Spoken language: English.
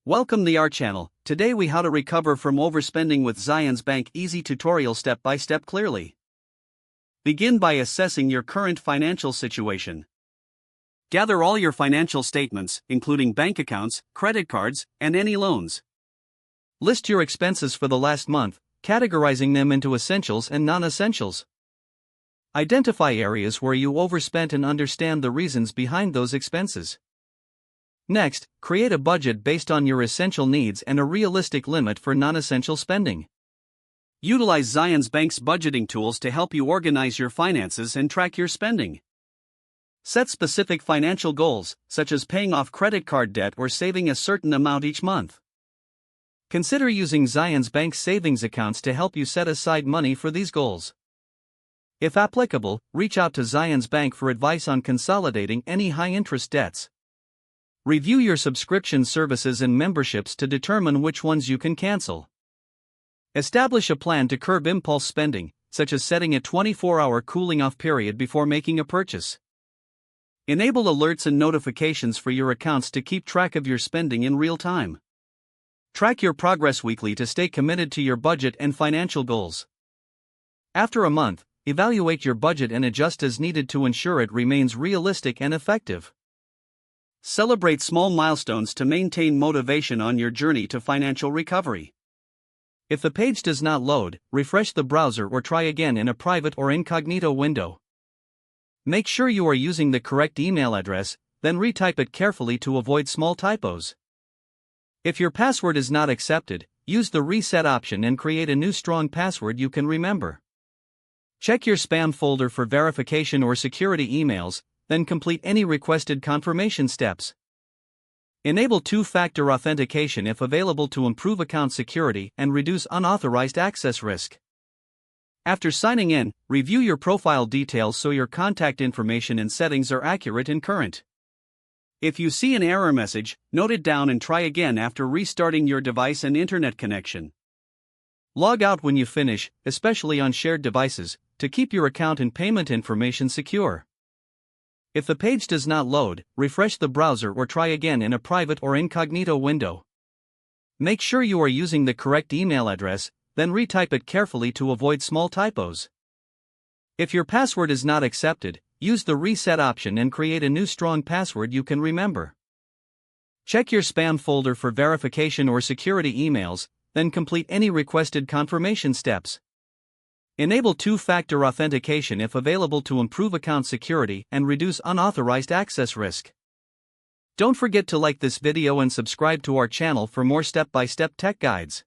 Welcome to our channel. Today we how to recover from overspending with Zions Bank easy tutorial step by step clearly. Begin by assessing your current financial situation. Gather all your financial statements, including bank accounts, credit cards, and any loans. List your expenses for the last month, categorizing them into essentials and non-essentials. Identify areas where you overspent and understand the reasons behind those expenses. Next, create a budget based on your essential needs and a realistic limit for non-essential spending. Utilize Zions Bank's budgeting tools to help you organize your finances and track your spending. Set specific financial goals, such as paying off credit card debt or saving a certain amount each month. Consider using Zions Bank's savings accounts to help you set aside money for these goals. If applicable, reach out to Zions Bank for advice on consolidating any high-interest debts. Review your subscription services and memberships to determine which ones you can cancel. Establish a plan to curb impulse spending, such as setting a 24-hour cooling-off period before making a purchase. Enable alerts and notifications for your accounts to keep track of your spending in real time. Track your progress weekly to stay committed to your budget and financial goals. After a month, evaluate your budget and adjust as needed to ensure it remains realistic and effective. Celebrate small milestones to maintain motivation on your journey to financial recovery. If the page does not load, refresh the browser or try again in a private or incognito window. Make sure you are using the correct email address, then retype it carefully to avoid small typos. If your password is not accepted, use the reset option and create a new strong password you can remember. Check your spam folder for verification or security emails, then complete any requested confirmation steps. Enable two-factor authentication if available to improve account security and reduce unauthorized access risk. After signing in, review your profile details so your contact information and settings are accurate and current. If you see an error message, note it down and try again after restarting your device and internet connection. Log out when you finish, especially on shared devices, to keep your account and payment information secure. If the page does not load, refresh the browser or try again in a private or incognito window. Make sure you are using the correct email address, then retype it carefully to avoid small typos. If your password is not accepted, use the reset option and create a new strong password you can remember. Check your spam folder for verification or security emails, then complete any requested confirmation steps. Enable two-factor authentication if available to improve account security and reduce unauthorized access risk. Don't forget to like this video and subscribe to our channel for more step-by-step tech guides.